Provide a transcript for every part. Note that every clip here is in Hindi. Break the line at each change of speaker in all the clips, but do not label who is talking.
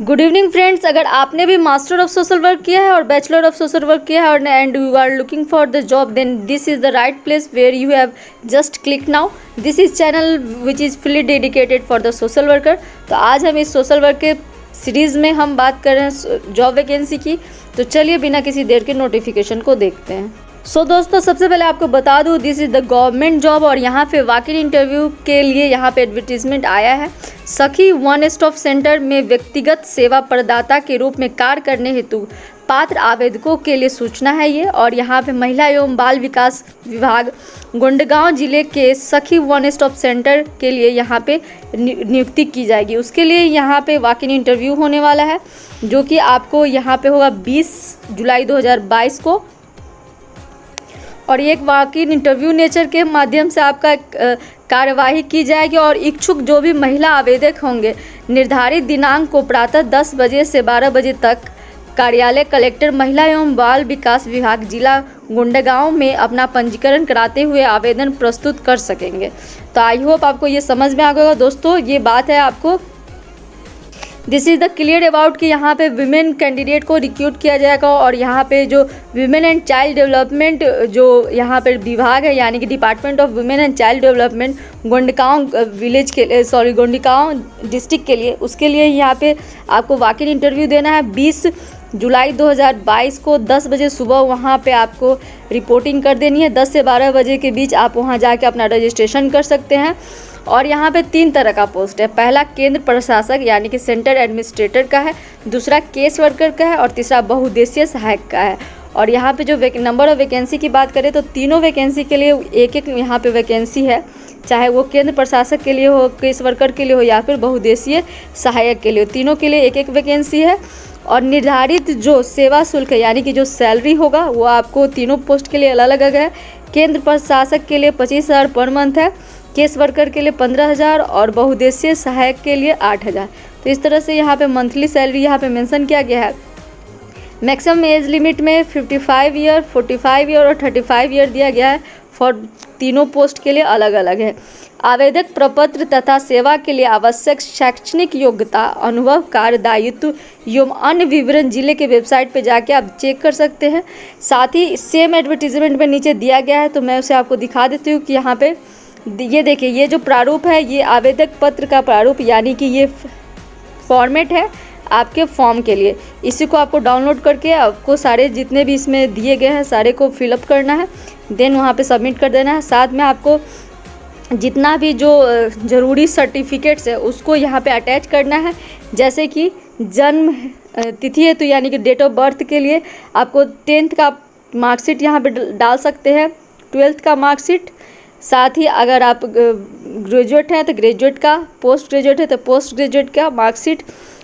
Good evening friends. अगर आपने भी मास्टर ऑफ सोशल वर्क किया है और बैचलर ऑफ सोशल वर्क किया है और and you are looking for the job, then this is the right place where you have just click now. This is channel which is fully dedicated for the social worker. तो आज हम इस सोशल वर्क के सीरीज़ में हम बात कर रहे हैं जॉब वैकेंसी की। तो चलिए बिना किसी देर के नोटिफिकेशन को देखते हैं। दोस्तों, सबसे पहले आपको बता दूं, this is the government job और यहाँ पे वॉक-इन इंटरव्यू के लिए यहाँ पे एडवर्टीजमेंट आया है। सखी वन स्टॉप सेंटर में व्यक्तिगत सेवा प्रदाता के रूप में कार्य करने हेतु पात्र आवेदकों के लिए सूचना है ये। और यहाँ पे महिला एवं बाल विकास विभाग गोंडगांव जिले के सखी वन स्टॉप सेंटर के लिए यहाँ पे नियुक्ति की जाएगी। उसके लिए यहाँ पे वॉक-इन इंटरव्यू होने वाला है, जो कि आपको यहाँ पे होगा 20 जुलाई 2022 को। और एक वॉक-इन इंटरव्यू नेचर के माध्यम से आपका कार्यवाही की जाएगी और इच्छुक जो भी महिला आवेदक होंगे निर्धारित दिनांक को प्रातः 10 बजे से 12 बजे तक कार्यालय कलेक्टर महिला एवं बाल विकास विभाग जिला गोंडगांव में अपना पंजीकरण कराते हुए आवेदन प्रस्तुत कर सकेंगे। तो आई होप आपको ये समझ में आ गया दोस्तों। ये बात है आपको this is the clear about कि यहाँ पे विमेन कैंडिडेट को रिक्रूट किया जाएगा। और यहाँ पे जो विमेन एंड चाइल्ड डेवलपमेंट जो यहाँ पे विभाग है, यानी कि department of women and child development Gondgaon village के गोंडगांव डिस्ट्रिक्ट के लिए, उसके लिए यहाँ पे आपको वॉक-इन इंटरव्यू देना है 20 जुलाई 2022 को 10 बजे सुबह। वहाँ पे आपको रिपोर्टिंग कर देनी है। 10 से 12 बजे के बीच आप वहाँ जाके अपना रजिस्ट्रेशन कर सकते हैं। और यहाँ पे 3 तरह का पोस्ट है। पहला केंद्र प्रशासक यानी कि सेंटर एडमिनिस्ट्रेटर का है, दूसरा केस वर्कर का है और तीसरा बहुउद्देशीय सहायक का है। और यहाँ पे जो नंबर ऑफ वैकेंसी की बात करें तो तीनों वैकेंसी के लिए एक एक यहाँ पे वैकेंसी है, चाहे वो केंद्र प्रशासक के लिए हो, केस वर्कर के लिए हो या फिर बहुउद्देशीय सहायक के लिए हो। तीनों के लिए एक एक वैकेंसी है। और निर्धारित जो सेवा शुल्क है यानी कि जो सैलरी होगा वो आपको तीनों पोस्ट के लिए अलग अलग है। केंद्र प्रशासक के लिए 25,000 पर मंथ है, केस वर्कर के लिए 15,000 और बहुउद्देशीय सहायक के लिए 8,000। तो इस तरह से यहाँ पे मंथली सैलरी यहाँ पे मेंशन किया गया है। मैक्सिमम एज लिमिट में 55 ईयर, 45 ईयर और 35 ईयर दिया गया है। फॉर तीनों पोस्ट के लिए अलग अलग है। आवेदक प्रपत्र तथा सेवा के लिए आवश्यक शैक्षणिक योग्यता, अनुभव, कार्य दायित्व एवं अन्य विवरण जिले के वेबसाइट पे जाके आप चेक कर सकते हैं। साथ ही सेम एडवर्टीजमेंट में नीचे दिया गया है, तो मैं उसे आपको दिखा देती हूँ कि यहाँ पे ये देखिए, ये जो प्रारूप है ये आवेदक पत्र का प्रारूप यानी कि ये फॉर्मेट है आपके फॉर्म के लिए। इसी को आपको डाउनलोड करके आपको सारे जितने भी इसमें दिए गए हैं सारे को फिलअप करना है, देन वहाँ पे सबमिट कर देना है। साथ में आपको जितना भी जो ज़रूरी सर्टिफिकेट्स है उसको यहाँ पे अटैच करना है। जैसे कि जन्म तिथि है तो यानी कि डेट ऑफ बर्थ के लिए आपको 10th का मार्कशीट यहाँ पे डाल सकते हैं, 12th का मार्कशीट। साथ ही अगर आप ग्रेजुएट हैं तो ग्रेजुएट का, पोस्ट ग्रेजुएट है तो पोस्ट ग्रेजुएट का मार्कशीट।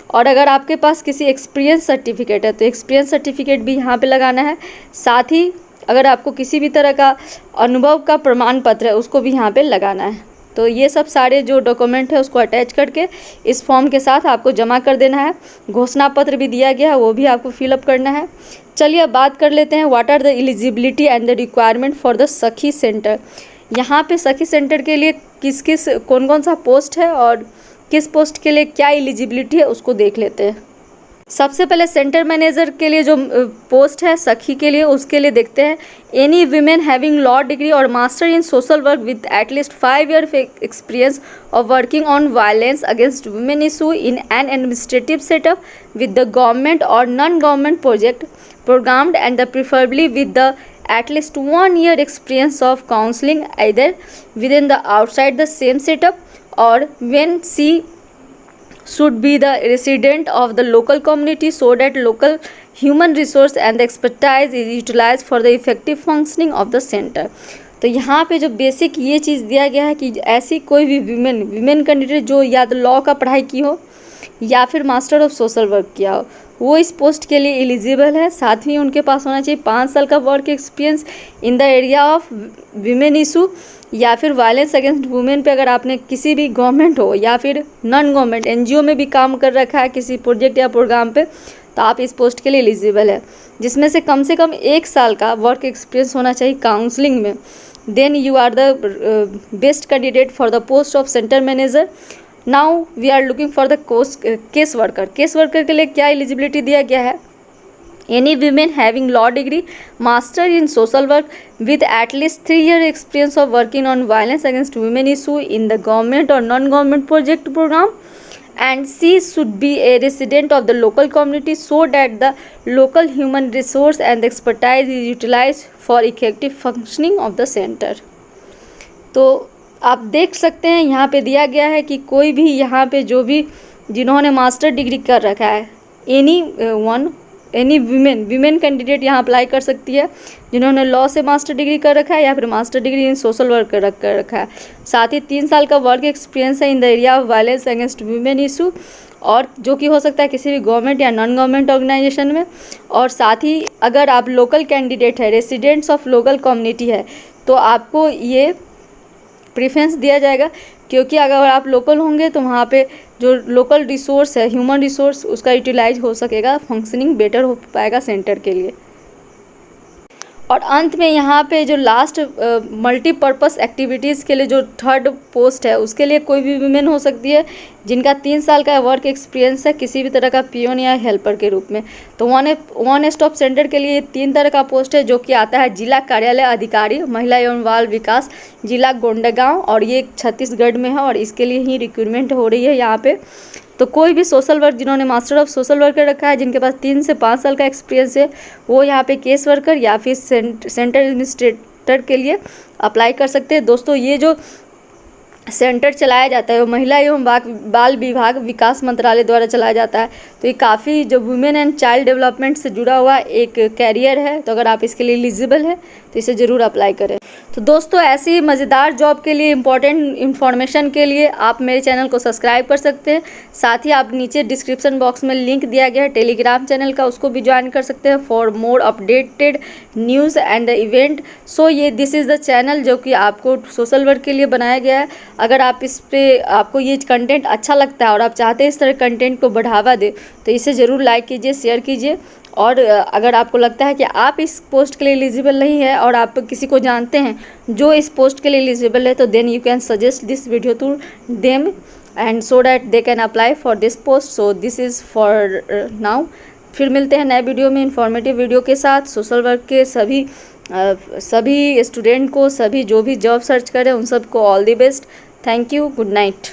और अगर आपके पास किसी एक्सपीरियंस सर्टिफिकेट है तो एक्सपीरियंस सर्टिफिकेट भी यहाँ पे लगाना है। साथ ही अगर आपको किसी भी तरह का अनुभव का प्रमाण पत्र है उसको भी यहाँ पे लगाना है। तो ये सब सारे जो डॉक्यूमेंट है उसको अटैच करके इस फॉर्म के साथ आपको जमा कर देना है। घोषणा पत्र भी दिया गया है, वो भी आपको फिलअप करना है। चलिए अब बात कर लेते हैं what are the eligibility and the requirement for the Sakhi centre. यहाँ पे सखी सेंटर के लिए कौन कौन सा पोस्ट है और किस पोस्ट के लिए क्या एलिजिबिलिटी है उसको देख लेते हैं। सबसे पहले सेंटर मैनेजर के लिए जो पोस्ट है सखी के लिए, उसके लिए देखते हैं any women having law degree और master in social work with at least 5 year experience of working on violence against women issue in an administrative setup with the government और non government project programmed and the preferably with the at least 1 year experience of counseling either within the outside the same setup or when she should be the resident of the local community so that local human resource and expertise is utilized for the effective functioning of the center। तो यहाँ पे जो बेसिक ये चीज़ दिया गया है कि ऐसी कोई भी विमेन कैंडिडेट जो या तो लॉ का पढ़ाई की हो या फिर मास्टर ऑफ सोशल वर्क किया हो वो इस पोस्ट के लिए एलिजिबल है। साथ ही उनके पास होना चाहिए 5 साल का work experience in the area of women issue या फिर वायलेंस अगेंस्ट वुमेन पे। अगर आपने किसी भी गवर्नमेंट हो या फिर नॉन गवर्नमेंट एनजीओ में भी काम कर रखा है किसी प्रोजेक्ट या प्रोग्राम पे, तो आप इस पोस्ट के लिए एलिजिबल है, जिसमें से कम 1 साल का वर्क एक्सपीरियंस होना चाहिए काउंसलिंग में। Then you are the best candidate for the post of centre manager. Now we are looking for the case worker. Case worker के लिए क्या एलिजिबिलिटी दिया गया है? Any women having law degree, master in social work with at least 3 year experience of working on violence against women issue in the government or non-government project program, and she should be a resident of the local community so that the local human resource and expertise is utilized for effective functioning of the center। तो आप देख सकते हैं यहाँ पे दिया गया है कि कोई भी यहाँ पे जो भी जिन्होंने मास्टर डिग्री कर रखा है, एनी वीमेन कैंडिडेट यहाँ अप्लाई कर सकती है जिन्होंने लॉ से मास्टर डिग्री कर रखा है या फिर master degree in social work कर रखा है। साथ ही 3 साल का वर्क एक्सपीरियंस है in the area of violence against women issue, और जो कि हो सकता है किसी भी गवर्नमेंट या नॉन गवर्नमेंट ऑर्गेनाइजेशन में। और साथ ही अगर आप लोकल कैंडिडेट है, रेसिडेंट्स ऑफ लोकल कम्युनिटी है, तो आपको ये प्रेफरेंस दिया जाएगा, क्योंकि अगर आप लोकल होंगे तो वहाँ पे जो लोकल रिसोर्स है, ह्यूमन रिसोर्स, उसका यूटिलाइज हो सकेगा, फंक्शनिंग बेटर हो पाएगा सेंटर के लिए। और अंत में यहाँ पे जो लास्ट मल्टीपर्पस एक्टिविटीज़ के लिए जो 3rd पोस्ट है, उसके लिए कोई भी वुमेन हो सकती है जिनका 3 साल का वर्क एक्सपीरियंस है किसी भी तरह का पियोन या हेल्पर के रूप में। तो वन स्टॉप सेंटर के लिए 3 तरह का पोस्ट है, जो कि आता है जिला कार्यालय अधिकारी, महिला एवं बाल विकास, जिला गोंडागांव, और ये छत्तीसगढ़ में है और इसके लिए ही रिक्रूटमेंट हो रही है यहाँ पे। तो कोई भी सोशल वर्क जिन्होंने मास्टर ऑफ सोशल वर्कर रखा है, जिनके पास 3 से 5 साल का एक्सपीरियंस है, वो यहाँ पे केस वर्कर या फिर सेंटर एडमिनिस्ट्रेटर के लिए अप्लाई कर सकते हैं। दोस्तों, ये जो सेंटर चलाया जाता है वो महिला एवं बाल विभाग विकास मंत्रालय द्वारा चलाया जाता है। तो ये काफ़ी जो वुमेन एंड चाइल्ड डेवलपमेंट से जुड़ा हुआ एक कैरियर है। तो अगर आप इसके लिए एलिजिबल है तो इसे ज़रूर अप्लाई करें। तो दोस्तों, ऐसी ही मज़ेदार जॉब के लिए, इम्पॉर्टेंट इन्फॉर्मेशन के लिए आप मेरे चैनल को सब्सक्राइब कर सकते हैं। साथ ही आप नीचे डिस्क्रिप्शन बॉक्स में लिंक दिया गया है टेलीग्राम चैनल का, उसको भी ज्वाइन कर सकते हैं for more updated news and event. So ये दिस इज़ द चैनल जो कि आपको सोशल वर्क के लिए बनाया गया है। अगर आप इस पे आपको ये कंटेंट अच्छा लगता है और आप चाहते हैं इस तरह कंटेंट को बढ़ावा दे, तो इसे ज़रूर लाइक कीजिए, शेयर कीजिए। और अगर आपको लगता है कि आप इस पोस्ट के लिए एलिजिबल नहीं है और आप किसी को जानते हैं जो इस पोस्ट के लिए एलिजिबल है, तो then you can suggest this video to them and so that they can apply for this post. So this is for now. फिर मिलते हैं नए वीडियो में, इन्फॉर्मेटिव वीडियो के साथ। सोशल वर्क के सभी स्टूडेंट को, सभी जो भी जॉब सर्च करें, उन सबको all the best. Thank you, good night.